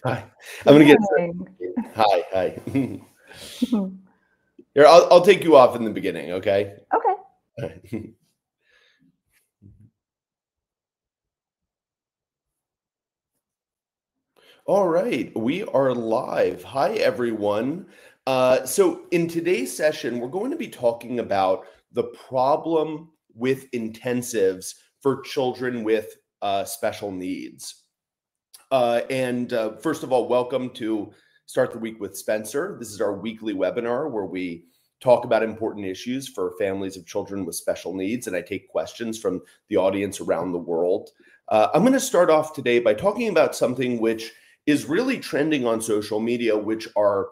Hi. I'm Good gonna get morning. hi, hi. Here, I'll take you off in the beginning, okay? Okay. All right. All right, we are live. Hi, everyone. So in today's session, we're going to be talking about the problem with intensives for children with special needs. And first of all, welcome to Start the Week with Spencer. This is our weekly webinar where we talk about important issues for families of children with special needs, and I take questions from the audience around the world. I'm going to start off today by talking about something which is really trending on social media, which are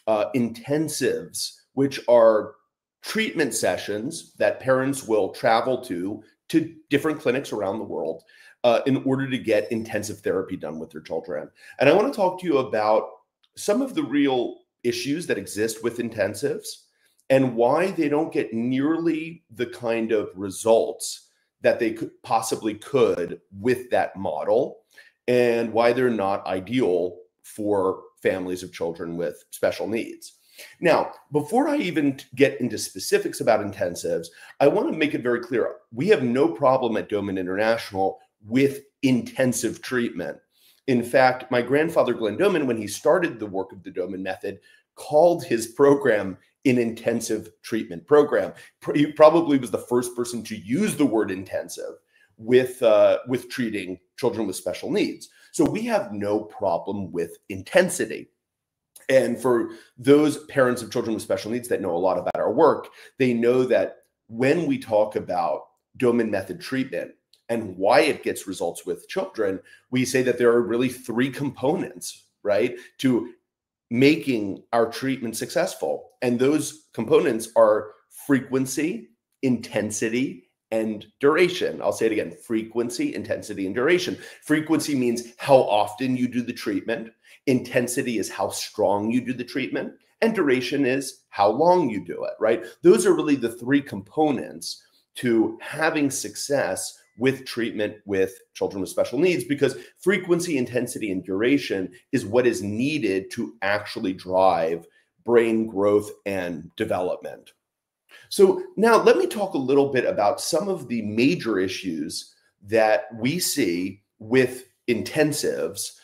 intensives, which are treatment sessions that parents will travel to different clinics around the world in order to get intensive therapy done with their children. And I want to talk to you about some of the real issues that exist with intensives and why they don't get nearly the kind of results that they possibly could with that model, and why they're not ideal for families of children with special needs. Now, before I even get into specifics about intensives, I want to make it very clear, we have no problem at Doman International with intensive treatment. In fact, my grandfather, Glenn Doman, when he started the work of the Doman Method, called his program an intensive treatment program. He probably was the first person to use the word intensive with treating children with special needs. So we have no problem with intensity. And for those parents of children with special needs that know a lot about our work, they know that when we talk about Doman Method treatment and why it gets results with children, we say that there are really three components, right, to making our treatment successful. And those components are frequency, intensity, and duration. I'll say it again: frequency, intensity, and duration. Frequency means how often you do the treatment. Intensity is how strong you do the treatment. And duration is how long you do it, right? Those are really the three components to having success with treatment with children with special needs, because frequency, intensity, and duration is what is needed to actually drive brain growth and development. So now let me talk a little bit about some of the major issues that we see with intensives,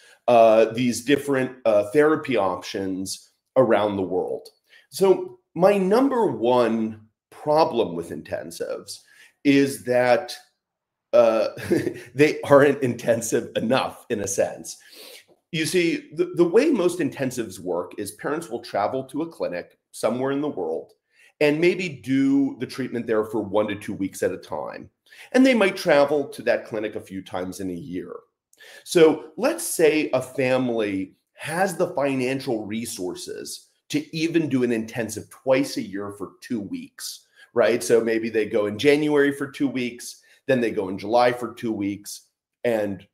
these different therapy options around the world. So my number one problem with intensives is that they aren't intensive enough, in a sense. You see, the way most intensives work is parents will travel to a clinic somewhere in the world and maybe do the treatment there for 1 to 2 weeks at a time. And they might travel to that clinic a few times in a year. So let's say a family has the financial resources to even do an intensive twice a year for 2 weeks, right? So maybe they go in January for 2 weeks, then they go in July for 2 weeks, and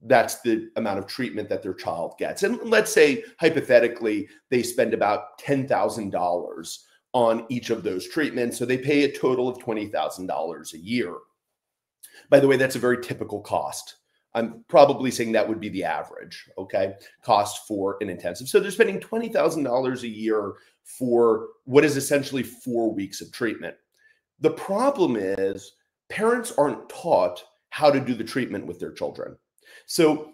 that's the amount of treatment that their child gets. And let's say, hypothetically, they spend about $10,000 on each of those treatments. So they pay a total of $20,000 a year. By the way, that's a very typical cost. I'm probably saying that would be the average, okay, cost for an intensive. So they're spending $20,000 a year for what is essentially 4 weeks of treatment. The problem is parents aren't taught how to do the treatment with their children. So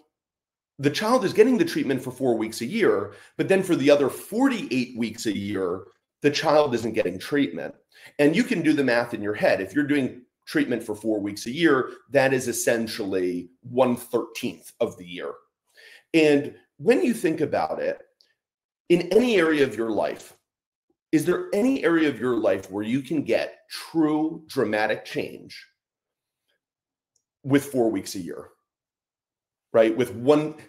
the child is getting the treatment for 4 weeks a year, but then for the other 48 weeks a year, the child isn't getting treatment. And you can do the math in your head. If you're doing treatment for 4 weeks a year, that is essentially 1/13 of the year. And when you think about it, in any area of your life, is there any area of your life where you can get true dramatic change with 4 weeks a year? Right? With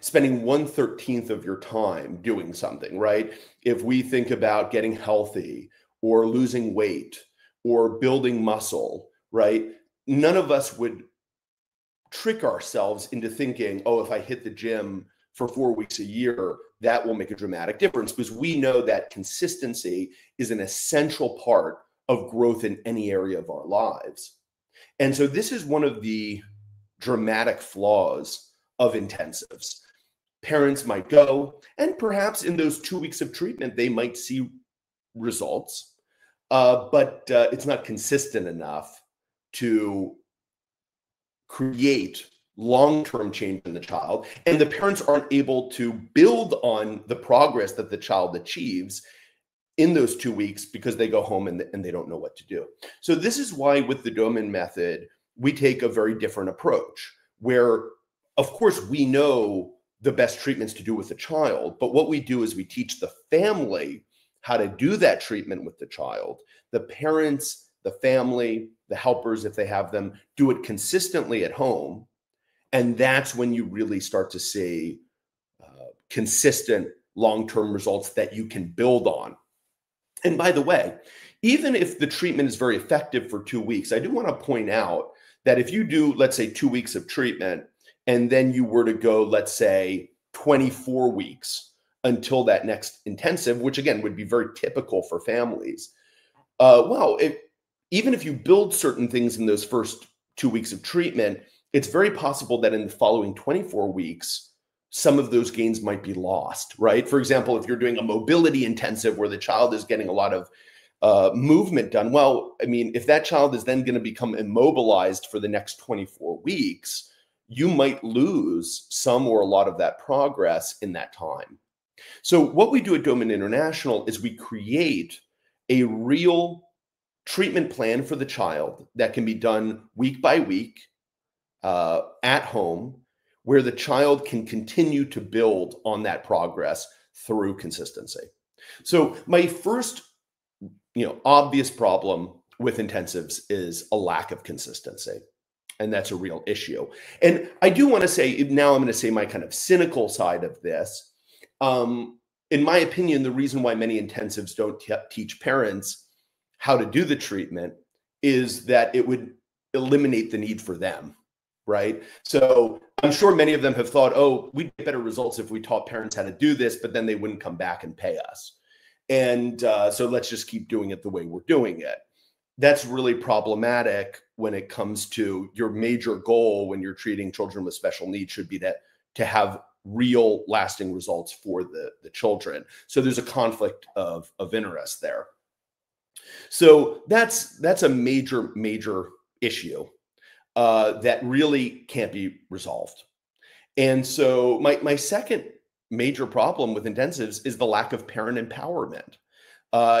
spending 1/13 of your time doing something, right? If we think about getting healthy or losing weight or building muscle, right? None of us would trick ourselves into thinking, oh, if I hit the gym for 4 weeks a year, that will make a dramatic difference, because we know that consistency is an essential part of growth in any area of our lives. And so this is one of the dramatic flaws of intensives. Parents might go, and perhaps in those 2 weeks of treatment, they might see results, but it's not consistent enough to create long-term change in the child, and the parents aren't able to build on the progress that the child achieves in those 2 weeks because they go home and they don't know what to do. So this is why with the Doman method, we take a very different approach where, of course, we know the best treatments to do with the child, but what we do is we teach the family how to do that treatment with the child. The parents, the family, the helpers, if they have them, do it consistently at home. And that's when you really start to see consistent long-term results that you can build on. And by the way, even if the treatment is very effective for 2 weeks, I do want to point out that if you do, let's say, 2 weeks of treatment, and then you were to go, let's say, 24 weeks until that next intensive, which again would be very typical for families. Even if you build certain things in those first 2 weeks of treatment, it's very possible that in the following 24 weeks, some of those gains might be lost, right? For example, if you're doing a mobility intensive where the child is getting a lot of movement done, well, I mean, if that child is then going to become immobilized for the next 24 weeks, you might lose some or a lot of that progress in that time. So what we do at Doman International is we create a real treatment plan for the child that can be done week by week at home, where the child can continue to build on that progress through consistency. So my first, obvious problem with intensives is a lack of consistency. And that's a real issue. And I do want to say, now I'm going to say my kind of cynical side of this. In my opinion, the reason why many intensives don't teach parents how to do the treatment is that it would eliminate the need for them, right? So I'm sure many of them have thought, oh, we'd get better results if we taught parents how to do this, but then they wouldn't come back and pay us. And so let's just keep doing it the way we're doing it. That's really problematic when it comes to your major goal when you're treating children with special needs should be to have real lasting results for the children. So there's a conflict of interest there. So that's a major issue that really can't be resolved. And so my second major problem with intensives is the lack of parent empowerment.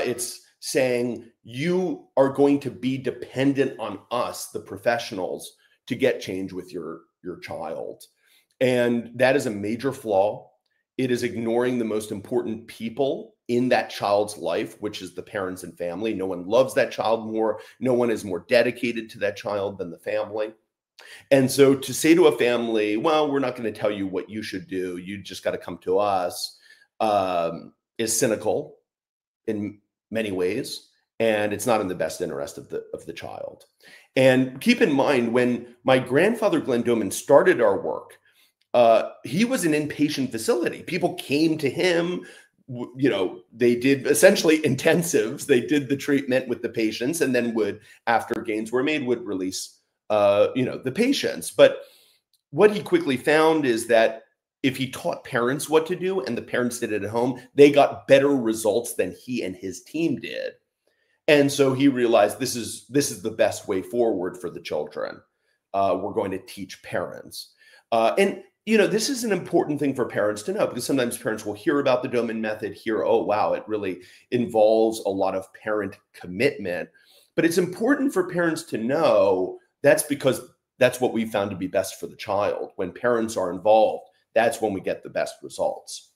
It's saying you are going to be dependent on us, the professionals, to get change with your child. And that is a major flaw. It is ignoring the most important people in that child's life, which is the parents and family. No one loves that child more. No one is more dedicated to that child than the family. And so to say to a family, well, we're not going to tell you what you should do, you just got to come to us, is cynical in many ways, and it's not in the best interest of the child. And keep in mind, when my grandfather Glenn Doman started our work, he was an inpatient facility. People came to him, they did essentially intensives. They did the treatment with the patients, and then would, after gains were made, would release the patients. But what he quickly found is that if he taught parents what to do and the parents did it at home, they got better results than he and his team did. And so he realized this is the best way forward for the children. We're going to teach parents. And this is an important thing for parents to know, because sometimes parents will hear about the Doman method, hear, oh, wow, it really involves a lot of parent commitment. But it's important for parents to know that's because that's what we found to be best for the child. When parents are involved, that's when we get the best results.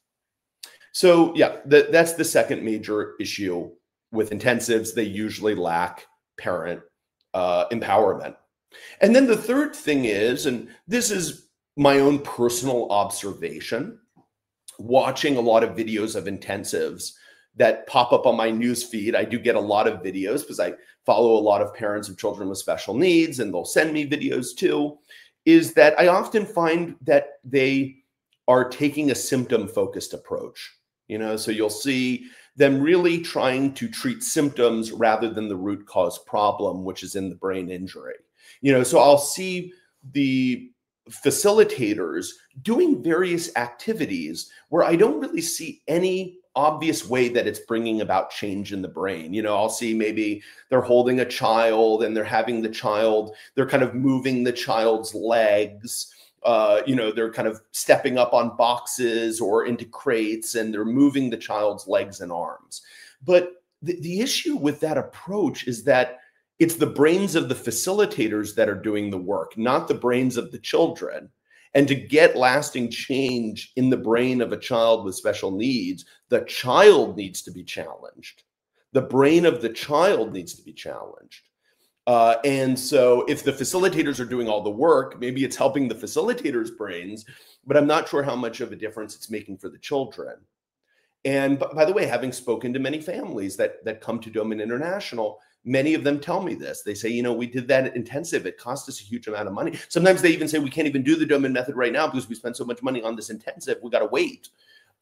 So yeah, that's the second major issue with intensives. They usually lack parent empowerment. And then the third thing is, and this is my own personal observation, watching a lot of videos of intensives that pop up on my news feed. I do get a lot of videos because I follow a lot of parents of children with special needs, and they'll send me videos too, is that I often find that they are taking a symptom-focused approach. So you'll see them really trying to treat symptoms rather than the root cause problem, which is in the brain injury. So I'll see the facilitators doing various activities where I don't really see any obvious way that it's bringing about change in the brain. You know, I'll see maybe they're holding a child and they're having the child, they're kind of moving the child's legs. You know, they're kind of stepping up on boxes or into crates and they're moving the child's legs and arms. But the issue with that approach is that it's the brains of the facilitators that are doing the work, not the brains of the children. And to get lasting change in the brain of a child with special needs, the child needs to be challenged. The brain of the child needs to be challenged. And so if the facilitators are doing all the work, maybe it's helping the facilitators' brains, but I'm not sure how much of a difference it's making for the children. And by the way, having spoken to many families that come to Doman International, many of them tell me this. They say, you know, we did that intensive. It cost us a huge amount of money. Sometimes they even say, we can't even do the Doman method right now because we spent so much money on this intensive. We got to wait.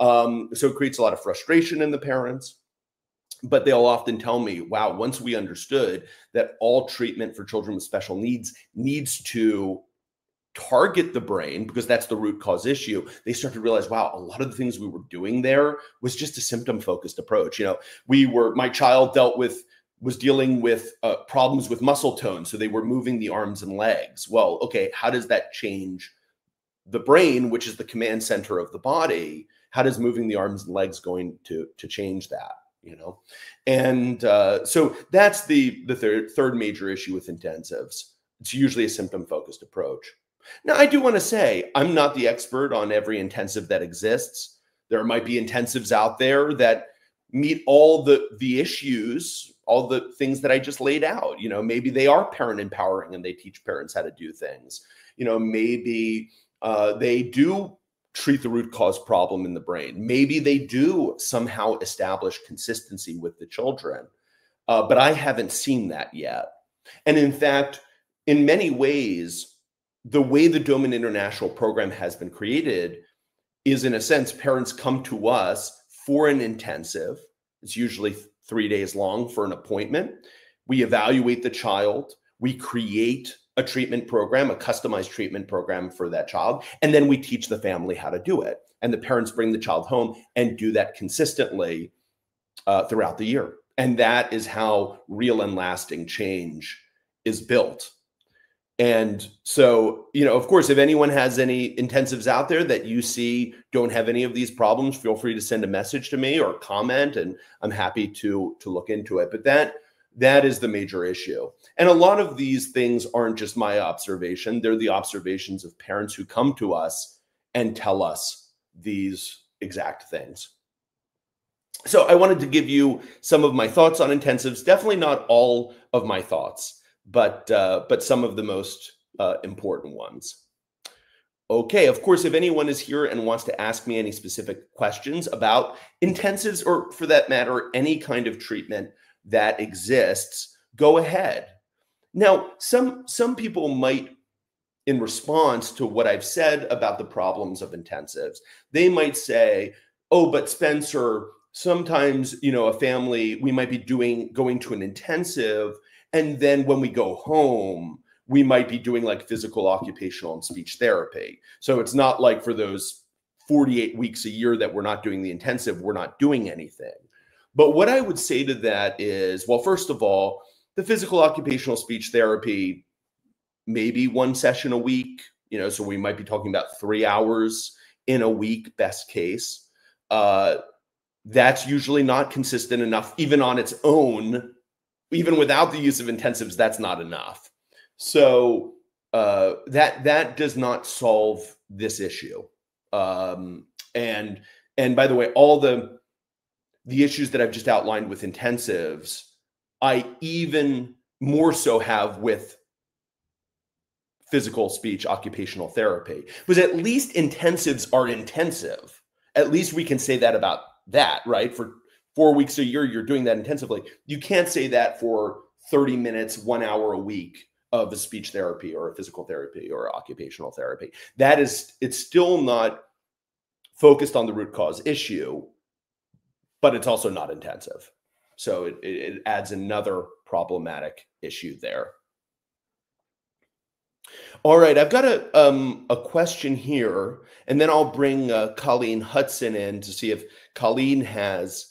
So it creates a lot of frustration in the parents. But they'll often tell me, wow, once we understood that all treatment for children with special needs to target the brain, because that's the root cause issue, they start to realize, wow, a lot of the things we were doing there was just a symptom focused approach. You know, my child was dealing with problems with muscle tone. So they were moving the arms and legs. Well, okay, how does that change the brain, which is the command center of the body? How does moving the arms and legs going to change that? You know, and so that's the third major issue with intensives. It's usually a symptom focused approach. Now, I do want to say I'm not the expert on every intensive that exists. There might be intensives out there that meet all the issues, all the things that I just laid out. You know, maybe they are parent empowering and they teach parents how to do things. You know, maybe they do treat the root cause problem in the brain. Maybe they do somehow establish consistency with the children, but I haven't seen that yet. And in fact, in many ways, the way the Doman International program has been created is, in a sense, parents come to us for an intensive. It's usually 3 days long for an appointment. We evaluate the child. We create a treatment program, a customized treatment program for that child. And then we teach the family how to do it. And the parents bring the child home and do that consistently throughout the year. And that is how real and lasting change is built. And so, you know, of course, if anyone has any intensives out there that you see don't have any of these problems, feel free to send a message to me or comment, and I'm happy to look into it. But that is the major issue. And a lot of these things aren't just my observation. They're the observations of parents who come to us and tell us these exact things. So I wanted to give you some of my thoughts on intensives. Definitely not all of my thoughts, but some of the most important ones. Okay, of course, if anyone is here and wants to ask me any specific questions about intensives, or for that matter, any kind of treatment that exists, go ahead. Now, some people might, in response to what I've said about the problems of intensives, they might say, oh, but Spencer, sometimes, you know, a family, we might be going to an intensive, and then when we go home, we might be doing like physical, occupational, and speech therapy. So it's not like for those 48 weeks a year that we're not doing the intensive, we're not doing anything. But what I would say to that is, well, first of all, the physical, occupational, speech therapy, maybe one session a week, you know, so we might be talking about 3 hours in a week, best case. That's usually not consistent enough, even on its own. Even without the use of intensives, that's not enough. So that does not solve this issue. And by the way, all the issues that I've just outlined with intensives, I even more so have with physical, speech, occupational therapy. Because at least intensives are intensive. At least we can say that about that, right? For 4 weeks a year, you're doing that intensively. You can't say that for 30 minutes, 1 hour a week of a speech therapy or a physical therapy or occupational therapy. It's still not focused on the root cause issue, but it's also not intensive. So it adds another problematic issue there. All right, I've got a question here, and then I'll bring Colleen Hudson in to see if Colleen has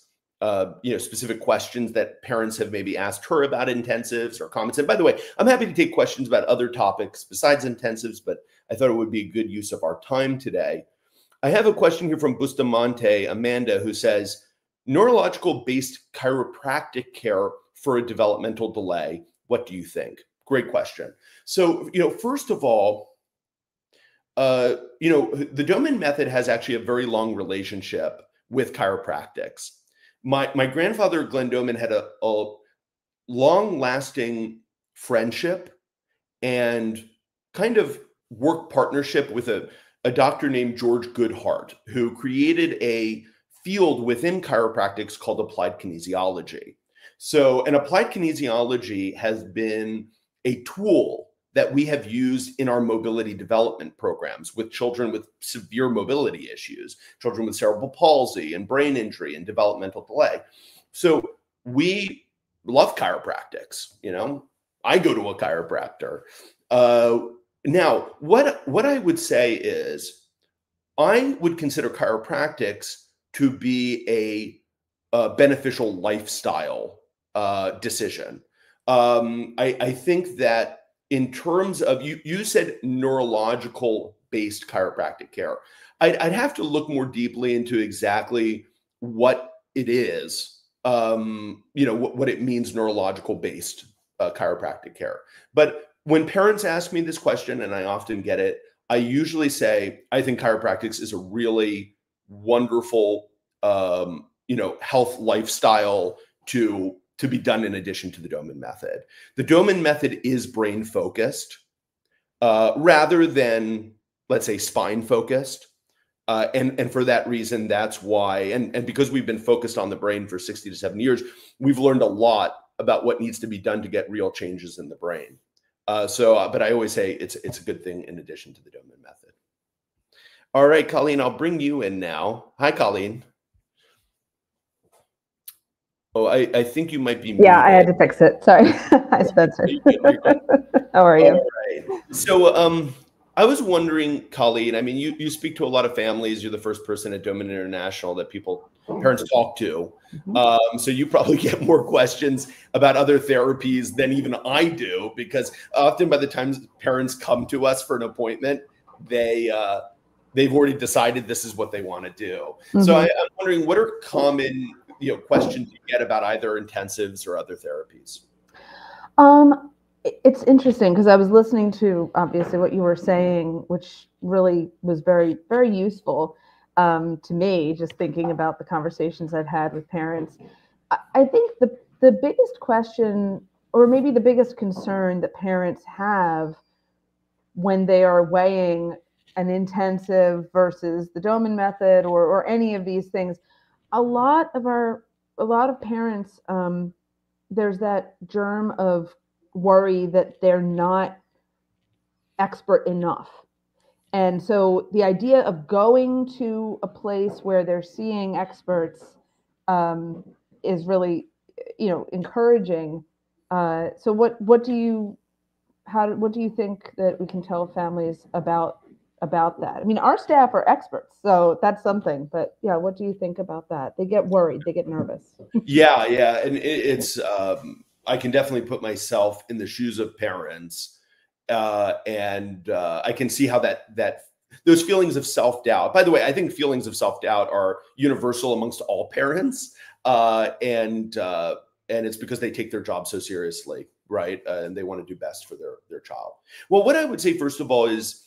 specific questions that parents have maybe asked her about intensives or comments. And by the way, I'm happy to take questions about other topics besides intensives, but I thought it would be a good use of our time today. I have a question here from Bustamante Amanda, who says, neurological-based chiropractic care for a developmental delay. What do you think? Great question. So, first of all, the Doman method has actually a very long relationship with chiropractics. My grandfather, Glenn Doman, had a long-lasting friendship and kind of work partnership with a doctor named George Goodhart, who created a field within chiropractics called applied kinesiology. So, and applied kinesiology has been a tool that we have used in our mobility development programs with children with severe mobility issues, children with cerebral palsy and brain injury and developmental delay. So we love chiropractics. I go to a chiropractor. Now, what I would say is I would consider chiropractics to be a beneficial lifestyle decision. I think that in terms of, you said neurological based chiropractic care, I'd have to look more deeply into exactly what it is, what it means neurological based chiropractic care. But when parents ask me this question, and I often get it, I usually say, I think chiropractics is a really wonderful, health lifestyle to be done in addition to the Doman method. The Doman method is brain focused rather than, let's say, spine focused. And for that reason, that's why, and because we've been focused on the brain for 60 to 70 years, we've learned a lot about what needs to be done to get real changes in the brain. But I always say it's a good thing in addition to the Doman method. All right, Colleen, I'll bring you in now. Hi, Colleen. Oh, I think you might be muted. Yeah, I had to fix it. Sorry. Hi, Spencer. How are you? All right. So I was wondering, Colleen, I mean, you speak to a lot of families. You're the first person at Doman International that parents talk to. So you probably get more questions about other therapies than even I do, because often by the time parents come to us for an appointment, they've already decided this is what they want to do. So I'm wondering, what are common questions you get about either intensives or other therapies? It's interesting because I was listening to obviously what you were saying, which really was very, very useful to me, just thinking about the conversations I've had with parents. I think the biggest question, or maybe the biggest concern that parents have when they are weighing an intensive versus the Doman method or any of these things, a lot of parents, there's that germ of worry that they're not expert enough. And so the idea of going to a place where they're seeing experts is really, encouraging. So what do you think that we can tell families about that? I mean, our staff are experts, so that's something, but yeah, what do you think about that? They get worried, they get nervous. Yeah. And it's, I can definitely put myself in the shoes of parents. And I can see how that those feelings of self-doubt, by the way, I think feelings of self-doubt are universal amongst all parents. And it's because they take their job so seriously, right? And they want to do best for their child. Well, what I would say, first of all, is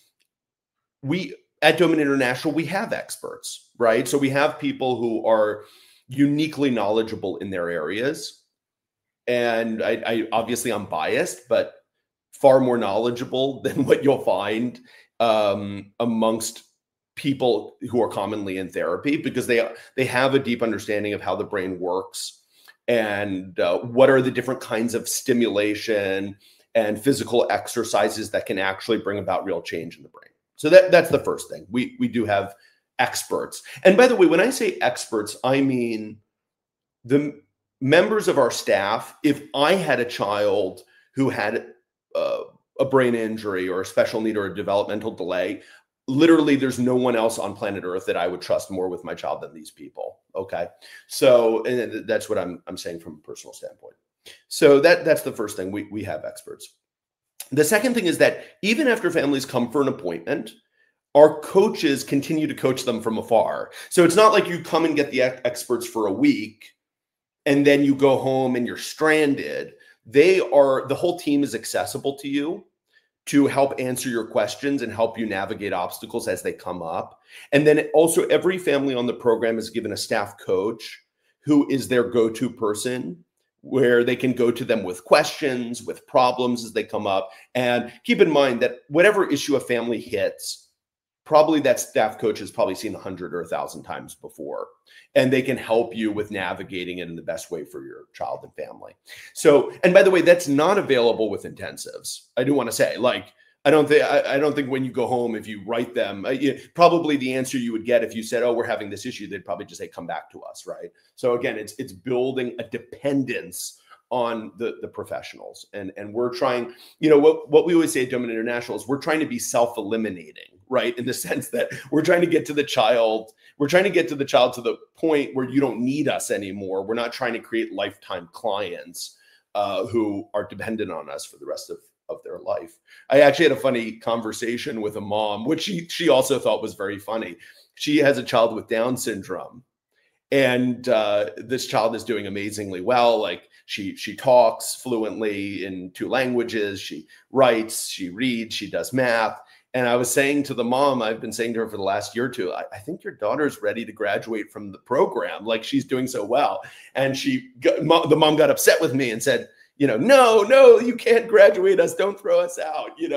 we at Doman International, we have experts, right? So we have people who are uniquely knowledgeable in their areas. And I obviously I'm biased, but far more knowledgeable than what you'll find amongst people who are commonly in therapy, because they have a deep understanding of how the brain works and what are the different kinds of stimulation and physical exercises that can actually bring about real change in the brain. So that's the first thing. We do have experts. And by the way, when I say experts, I mean the members of our staff. If I had a child who had a brain injury or a special need or a developmental delay, literally there's no one else on planet Earth that I would trust more with my child than these people. Okay. So, and that's what I'm saying from a personal standpoint. So that's the first thing. We have experts. The second thing is that even after families come for an appointment, our coaches continue to coach them from afar. So it's not like you come and get the experts for a week and then you go home and you're stranded. The whole team is accessible to you to help answer your questions and help you navigate obstacles as they come up. And then also every family on the program is given a staff coach who is their go-to person, where they can go to them with questions, with problems as they come up. And keep in mind that whatever issue a family hits, probably that staff coach has probably seen 100 or 1,000 times before, and they can help you with navigating it in the best way for your child and family. So, and by the way, that's not available with intensives. I do want to say, like, I don't think when you go home, if you write them, probably the answer you would get if you said, "Oh, we're having this issue," they'd probably just say, "Come back to us," right? So again, it's building a dependence on the professionals, and we're trying. What we always say at Doman International is we're trying to be self-eliminating, right? In the sense that we're trying to get to the child. We're trying to get to the child to the point where you don't need us anymore. We're not trying to create lifetime clients who are dependent on us for the rest of their life. I actually had a funny conversation with a mom, which she also thought was very funny. She has a child with Down syndrome, and this child is doing amazingly well. Like she talks fluently in 2 languages. She writes, she reads, she does math. And I was saying to the mom, I've been saying to her for the last year or two, I think your daughter's ready to graduate from the program. Like she's doing so well. And the mom got upset with me and said, no, you can't graduate us. Don't throw us out. It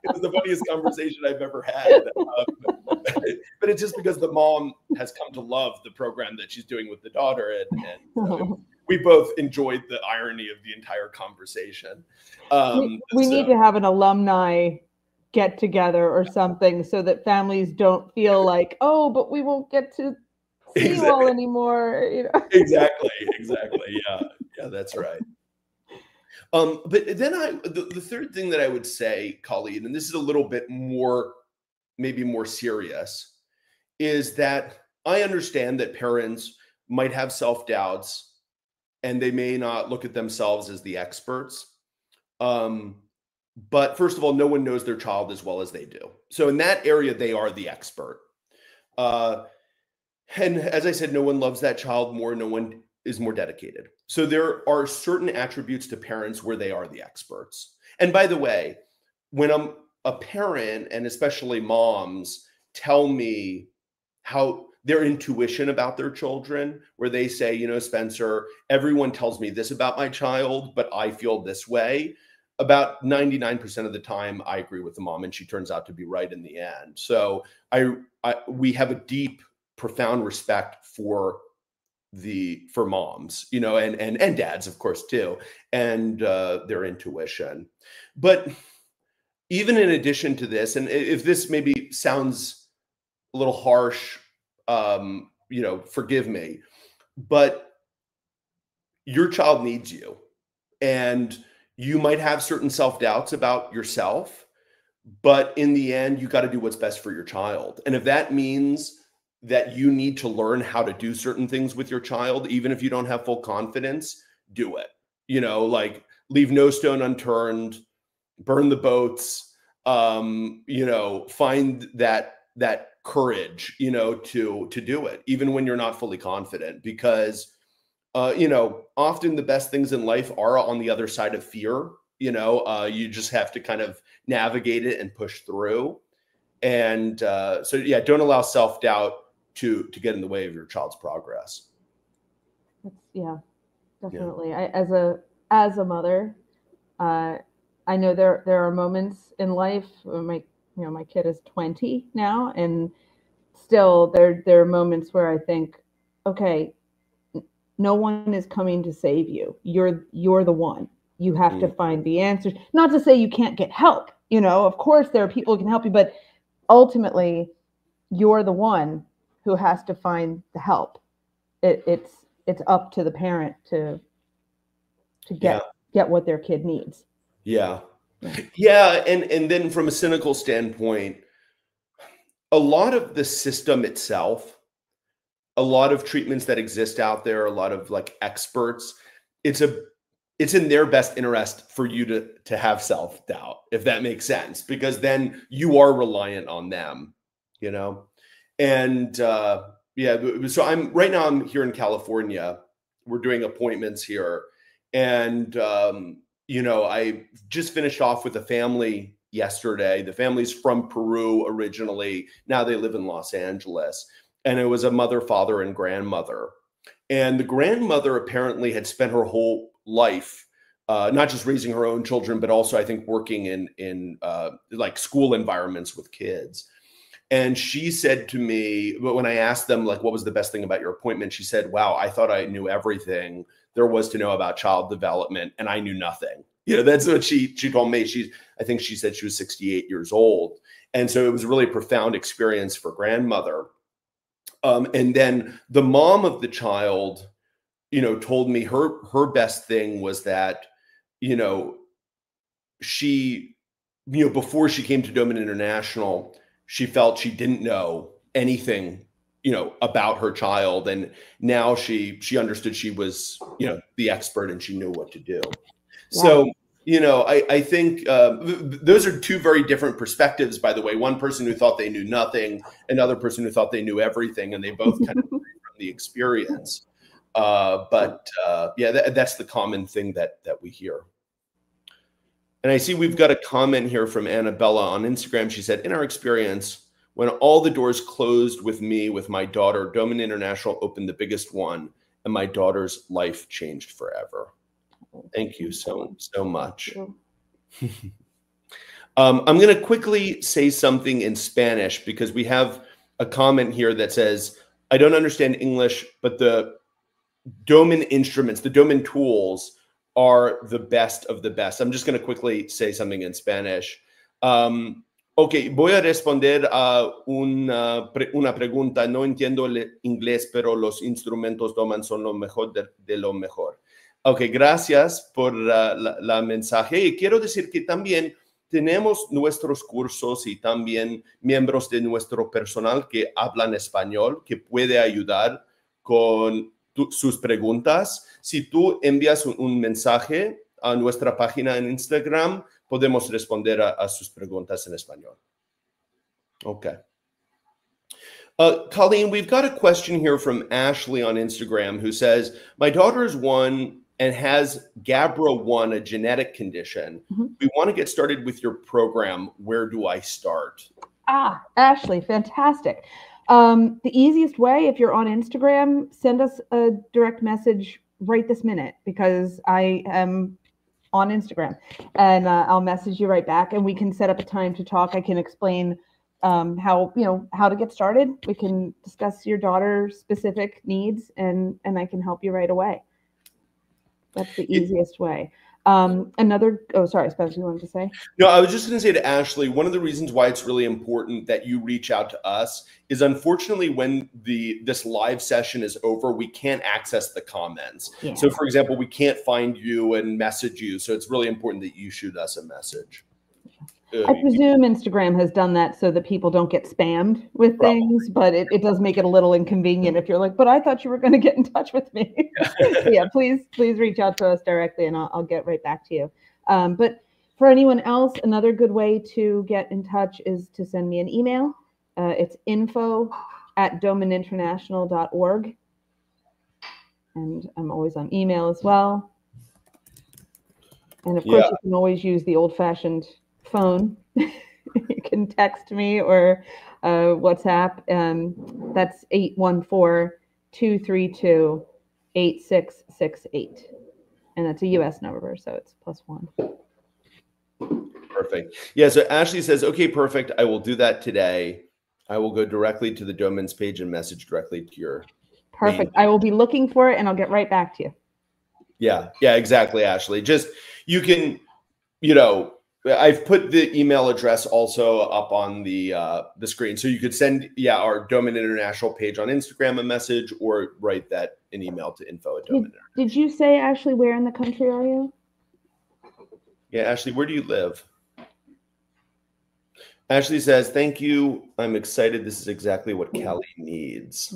was the funniest conversation I've ever had. But it's just because the mom has come to love the program that she's doing with the daughter. And we both enjoyed the irony of the entire conversation. We need to have an alumni get together or something so that families don't feel like, oh, but we won't get to see you all anymore. Exactly. Yeah, that's right. But then the third thing that I would say, Colleen, and this is a little bit more, maybe more serious, is that I understand that parents might have self-doubts and they may not look at themselves as the experts. But first of all, no one knows their child as well as they do. So in that area, they are the expert. And as I said, no one loves that child more. No one is more dedicated. So there are certain attributes to parents where they are the experts. And by the way, when a parent, and especially moms, tell me how their intuition about their children, where they say, Spencer, everyone tells me this about my child, but I feel this way. About 99% of the time, I agree with the mom, and she turns out to be right in the end. So we have a deep, profound respect for moms, and dads, of course, too, and their intuition. But even in addition to this, and if this maybe sounds a little harsh, forgive me, but your child needs you, and you might have certain self-doubts about yourself, but in the end, you got to do what's best for your child. And if that means that you need to learn how to do certain things with your child, even if you don't have full confidence, do it. Like leave no stone unturned, burn the boats, find that courage, to do it, even when you're not fully confident, because, often the best things in life are on the other side of fear. You just have to kind of navigate it and push through. And don't allow self-doubt to get in the way of your child's progress. Yeah, definitely. Yeah. As a mother, I know there are moments in life. My kid is 20 now, and still there are moments where I think, okay, no one is coming to save you. You're the one. You have to find the answers. Not to say you can't get help. Of course there are people who can help you, but ultimately you're the one who has to find the help. It's up to the parent to get what their kid needs. Yeah. Yeah. And then from a cynical standpoint, a lot of the system itself, a lot of treatments that exist out there, a lot of like experts, it's a it's in their best interest for you to have self-doubt, if that makes sense, because then you are reliant on them, you know. And yeah, so I'm here in California. We're doing appointments here, and I just finished off with a family yesterday. The family's from Peru originally. Now they live in Los Angeles, and it was a mother, father, and grandmother. And the grandmother apparently had spent her whole life not just raising her own children, but also I think working in like school environments with kids. And she said to me, but when I asked them like what was the best thing about your appointment, she said, "Wow, I thought I knew everything there was to know about child development, and I knew nothing." That's what she told me. I think she said she was 68 years old, and so it was a really profound experience for grandmother. And then the mom of the child, told me her best thing was that, she, before she came to Doman International, she felt she didn't know anything, about her child. And now she understood she was, the expert and she knew what to do. Yeah. So, I think those are two very different perspectives, by the way. One person who thought they knew nothing, another person who thought they knew everything, and they both kind of agree from the experience. But that's the common thing that we hear. And I see we've got a comment here from Annabella on Instagram. She said, "In our experience, when all the doors closed with me, with my daughter, Doman International opened the biggest one, and my daughter's life changed forever." Thank you so much. I'm going to quickly say something in Spanish because we have a comment here that says, "I don't understand English, but the Doman instruments, the Doman tools are the best of the best." I'm just going to quickly say something in Spanish. Ok, voy a responder a una pregunta. No entiendo el inglés, pero los instrumentos Doman son lo mejor de lo mejor. Ok, gracias por la mensaje. Y quiero decir que también tenemos nuestros cursos y también miembros de nuestro personal que hablan español, que puede ayudar con sus preguntas. Si tú envías un mensaje a nuestra página en Instagram, podemos responder a sus preguntas en español. Okay. Colleen, we've got a question here from Ashley on Instagram who says, "My daughter is 1 and has GABRA1, a genetic condition. Mm-hmm. We want to get started with your program. Where do I start?" Ashley, fantastic. The easiest way, if you're on Instagram, send us a direct message right this minute, because I am on Instagram, and I'll message you right back, and we can set up a time to talk. I can explain how to get started. We can discuss your daughter's specific needs, and I can help you right away. That's the easiest way. Sorry, Spencer, you wanted to say? No, I was just going to say to Ashley, one of the reasons why it's really important that you reach out to us is, unfortunately, when this live session is over, we can't access the comments. Yeah. So, for example, we can't find you and message you. So it's really important that you shoot us a message. I presume Instagram has done that so that people don't get spammed with things, but it does make it a little inconvenient if you're like, "But I thought you were going to get in touch with me." Yeah, please reach out to us directly, and I'll get right back to you. But for anyone else, another good way to get in touch is to send me an email. It's info@domaninternational.org. And I'm always on email as well. And of course, you can always use the old-fashioned phone. You can text me or WhatsApp. That's 814-232-8668. And that's a US number, so it's +1. Perfect. Yeah, so Ashley says, "Okay, perfect. I will do that today. I will go directly to the Doman's page and message directly to your." Perfect. I will be looking for it, and I'll get right back to you. Yeah, exactly, Ashley. Just, you can, I've put the email address also up on the screen, so you could send our Doman International page on Instagram a message, or write that an email to info@doman. Did you say, Ashley, where in the country are you? Yeah, Ashley, where do you live? Ashley says, thank you. I'm excited. This is exactly what Callie needs.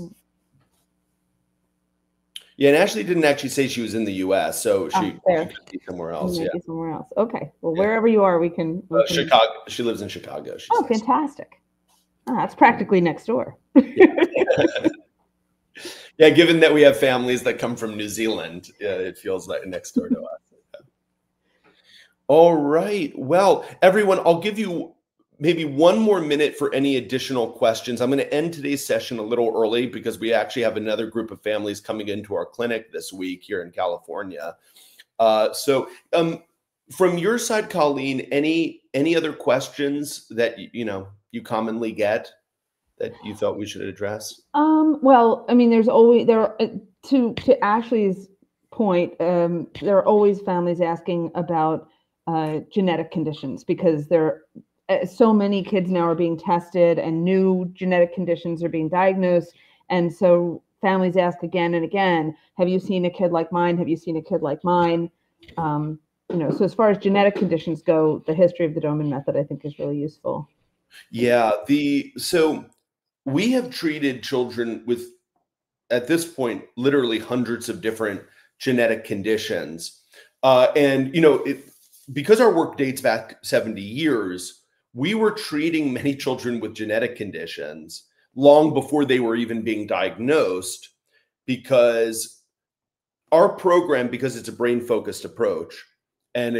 Yeah, and Ashley didn't actually say she was in the U.S., so she could be somewhere else. Yeah, somewhere else. Okay. Well, wherever you are, we can. Chicago. She lives in Chicago. Oh, fantastic! Oh, that's practically next door. Yeah, given that we have families that come from New Zealand, it feels like next door to us. All right. Well, everyone, I'll give you maybe one more minute for any additional questions. I'm going to end today's session a little early because we actually have another group of families coming into our clinic this week here in California. From your side, Colleen, any other questions that you commonly get that you thought we should address? Well, I mean, to Ashley's point, there are always families asking about genetic conditions because so many kids now are being tested and new genetic conditions are being diagnosed. And so families ask again and again, have you seen a kid like mine? Have you seen a kid like mine? So as far as genetic conditions go, the history of the Doman method, I think, is really useful. Yeah. So we have treated children with, at this point, literally hundreds of different genetic conditions. Because our work dates back 70 years, we were treating many children with genetic conditions long before they were even being diagnosed, because our program, because it's a brain-focused approach, and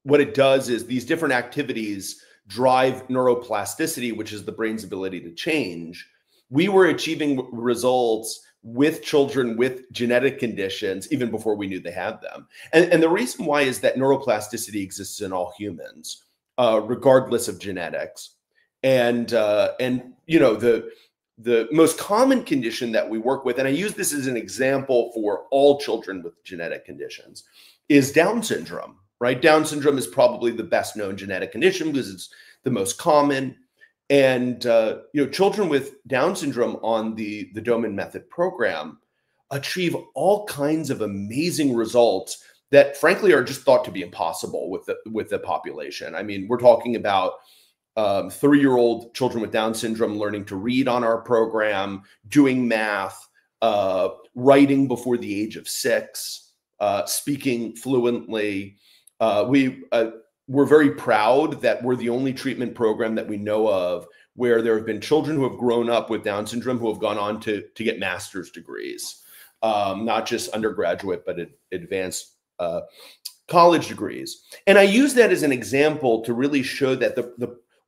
what it does is these different activities drive neuroplasticity, which is the brain's ability to change. We were achieving results with children with genetic conditions even before we knew they had them. And the reason why is that neuroplasticity exists in all humans, regardless of genetics. And the most common condition that we work with, and I use this as an example for all children with genetic conditions, is Down syndrome, right? Down syndrome is probably the best known genetic condition because it's the most common. And children with Down syndrome on the Doman Method program achieve all kinds of amazing results that, frankly, are just thought to be impossible with the population. I mean, we're talking about 3-year-old children with Down syndrome learning to read on our program, doing math, writing before the age of 6, speaking fluently. We're very proud that we're the only treatment program that we know of where there have been children who have grown up with Down syndrome who have gone on to get master's degrees, not just undergraduate, but advanced college degrees. And I use that as an example to really show that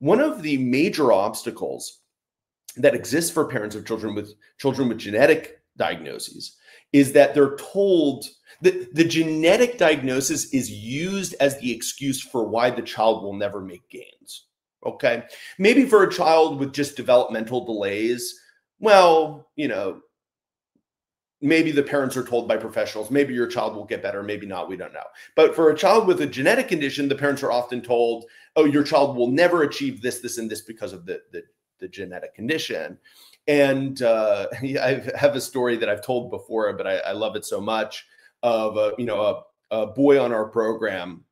one of the major obstacles that exists for parents of children with genetic diagnoses is that they're told that the genetic diagnosis is used as the excuse for why the child will never make gains. Okay. Maybe for a child with just developmental delays, well, maybe the parents are told by professionals, maybe your child will get better, maybe not, we don't know. But for a child with a genetic condition, the parents are often told, oh, your child will never achieve this, this, and this because of the genetic condition. And I have a story that I've told before, but I love it so much, of a boy on our program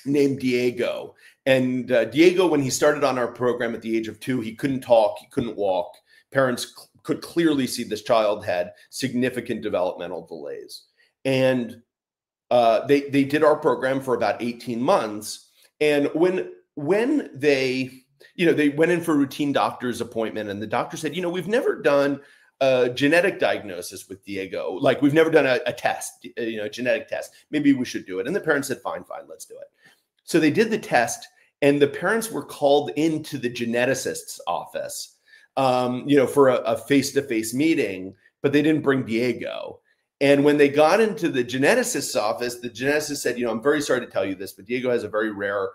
named Diego. And Diego, when he started on our program at the age of 2, he couldn't talk, he couldn't walk. Parents could clearly see this child had significant developmental delays. And they did our program for about 18 months. And when they went in for a routine doctor's appointment, and the doctor said, we've never done a genetic diagnosis with Diego. Like, we've never done a test, a genetic test. Maybe we should do it. And the parents said, fine, let's do it. So they did the test, and the parents were called into the geneticist's office, for a face-to-face meeting, but they didn't bring Diego. And when they got into the geneticist's office, the geneticist said, I'm very sorry to tell you this, but Diego has a very rare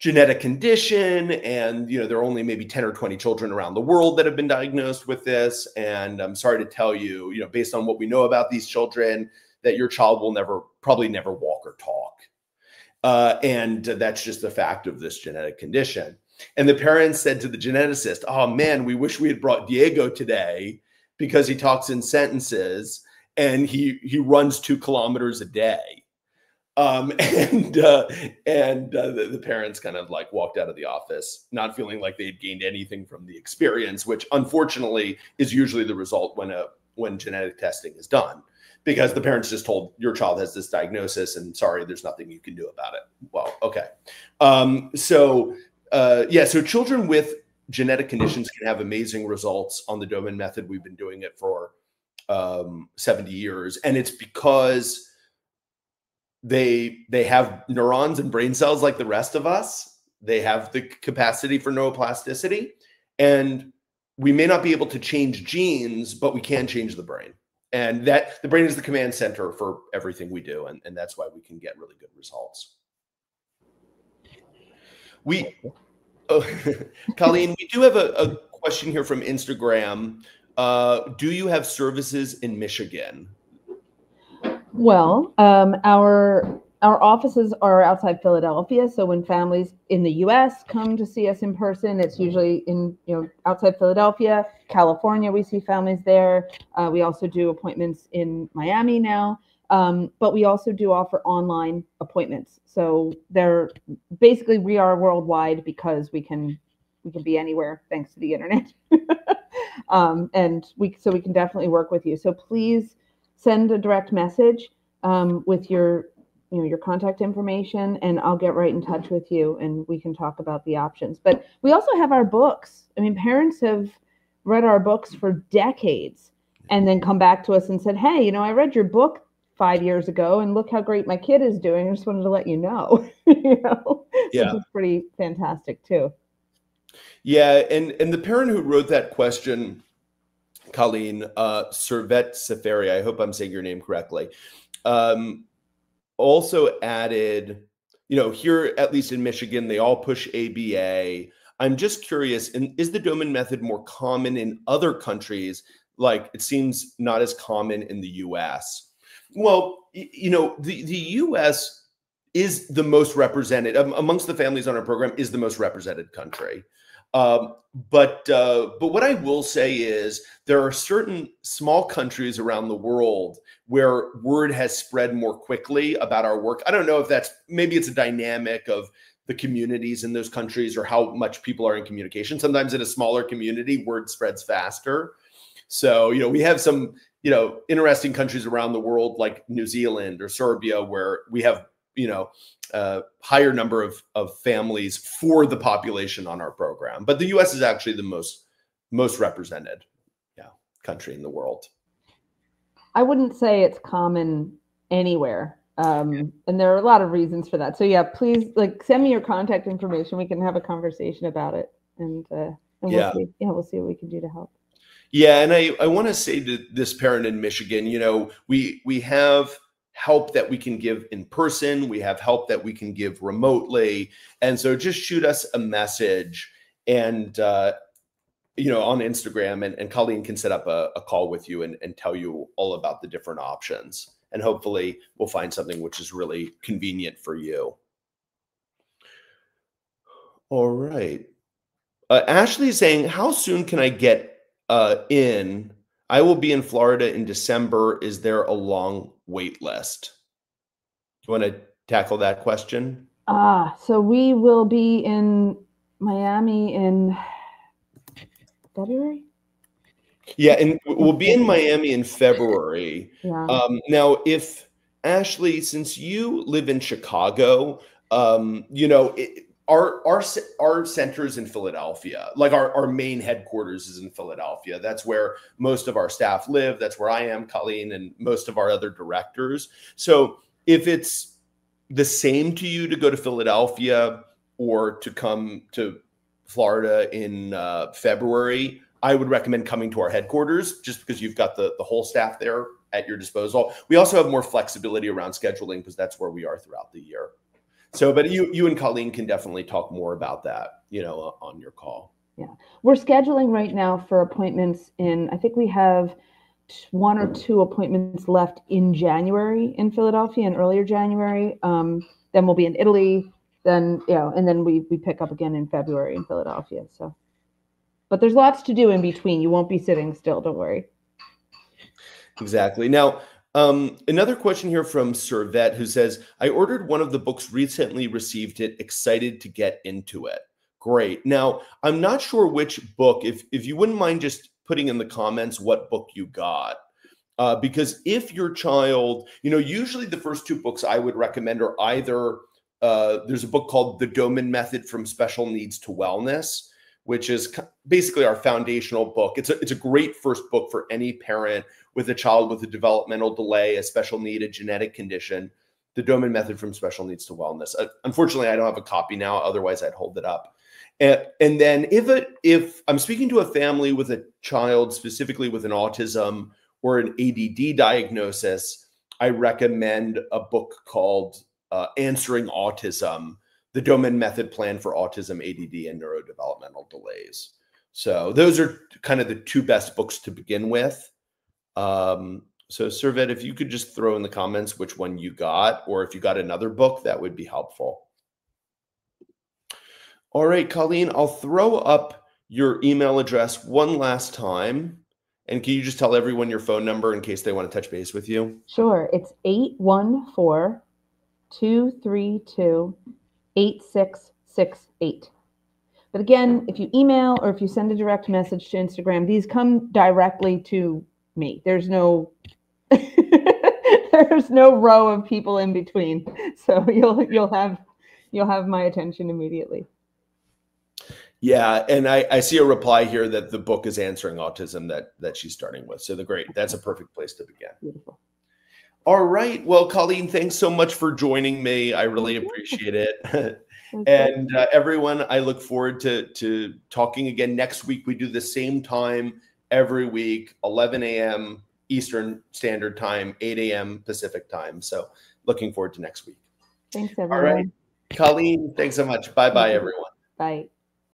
genetic condition, and there are only maybe 10 or 20 children around the world that have been diagnosed with this, and I'm sorry to tell you, based on what we know about these children, that your child will probably never walk or talk, and that's just the fact of this genetic condition. And the parents said to the geneticist, oh man, we wish we had brought Diego today because he talks in sentences and he runs 2 kilometers a day. The parents kind of like walked out of the office, not feeling like they had gained anything from the experience, which unfortunately is usually the result when genetic testing is done, because the parents just told your child has this diagnosis and sorry, there's nothing you can do about it. Well, okay. So children with genetic conditions can have amazing results on the Doman method. We've been doing it for 70 years. And it's because they have neurons and brain cells like the rest of us. They have the capacity for neuroplasticity. And we may not be able to change genes, but we can change the brain. And that the brain is the command center for everything we do. And that's why we can get really good results. Colleen, we do have a question here from Instagram. Do you have services in Michigan? Well, our offices are outside Philadelphia. So when families in the U.S. come to see us in person, it's usually outside Philadelphia. California, we see families there. We also do appointments in Miami now. But we also do offer online appointments. So we are worldwide because we can be anywhere thanks to the internet. And we can definitely work with you. So please send a direct message with your contact information, and I'll get right in touch with you and we can talk about the options. But we also have our books. I mean, parents have read our books for decades and then come back to us and said, hey, I read your book 5 years ago and look how great my kid is doing. I just wanted to let you know, Yeah. Which is pretty fantastic too. Yeah. And the parent who wrote that question, Colleen, Servet Safari, I hope I'm saying your name correctly, also added, here, at least in Michigan, they all push ABA. I'm just curious, is the Doman method more common in other countries? Like it seems not as common in the US. Well, the US is the most represented amongst the families on our program, is the most represented country. But what I will say is there are certain small countries around the world where word has spread more quickly about our work. I don't know if maybe it's a dynamic of the communities in those countries or how much people are in communication. Sometimes in a smaller community, word spreads faster. So, we have some, interesting countries around the world like New Zealand or Serbia where we have, higher number of families for the population on our program. But the US is actually the most represented country in the world. I wouldn't say it's common anywhere. And there are a lot of reasons for that. So yeah, please send me your contact information. We can have a conversation about it and we'll see, we'll see what we can do to help. Yeah. And I want to say to this parent in Michigan, we have help that we can give in person. We have help that we can give remotely. And so just shoot us a message and, on Instagram and Colleen can set up a call with you and tell you all about the different options. And hopefully we'll find something which is really convenient for you. All right. Ashley is saying, how soon can I get in? I will be in Florida in December. Is there a long wait list? Do you want to tackle that question? So we will be in Miami in February? Yeah, and we'll be in Miami in February. Yeah. Now, if Ashley, since you live in Chicago, our center is in Philadelphia. Like our main headquarters is in Philadelphia. That's where most of our staff live. That's where I am, Colleen, and most of our other directors. So if it's the same to you to go to Philadelphia or to come to Florida in February, I would recommend coming to our headquarters just because you've got the whole staff there at your disposal. We also have more flexibility around scheduling because that's where we are throughout the year. So, but you and Colleen can definitely talk more about that, on your call. Yeah. We're scheduling right now for appointments I think we have 1 or 2 appointments left in January in Philadelphia and earlier January. Then we'll be in Italy, and then we pick up again in February in Philadelphia. So, but there's lots to do in between. You won't be sitting still. Don't worry. Exactly. Now, Another question here from Servette, who says, I ordered one of the books, recently received it, excited to get into it. Great. Now, I'm not sure which book, if you wouldn't mind just putting in the comments what book you got. Because if your child, usually the first two books I would recommend are either, there's a book called The Doman Method from Special Needs to Wellness, which is basically our foundational book. It's a great first book for any parent with a child with a developmental delay, a special need, a genetic condition. The Doman Method from Special Needs to Wellness. Unfortunately, I don't have a copy now. Otherwise, I'd hold it up. And then if I'm speaking to a family with a child specifically with an autism or an ADD diagnosis, I recommend a book called Answering Autism, The Doman Method Plan for Autism, ADD, and Neurodevelopmental Delays. So those are kind of the two best books to begin with. So Servette, if you could just throw in the comments which one you got, or if you got another book, that would be helpful. All right, Colleen, I'll throw up your email address one last time. And can you just tell everyone your phone number in case they want to touch base with you? Sure. It's 814-232-8668. But again, if you email or if you send a direct message to Instagram, these come directly to me. There's no there's no row of people in between. So you'll have my attention immediately. Yeah, and I see a reply here that the book is Answering Autism that she's starting with. So that's a perfect place to begin. Beautiful. All right. Well, Colleen, thanks so much for joining me. I really appreciate it. And everyone, I look forward to talking again next week. We do the same time every week, 11 a.m. Eastern Standard Time, 8 a.m. Pacific Time. So looking forward to next week. Thanks, everyone. All right. Colleen, thanks so much. Bye-bye, everyone. Bye.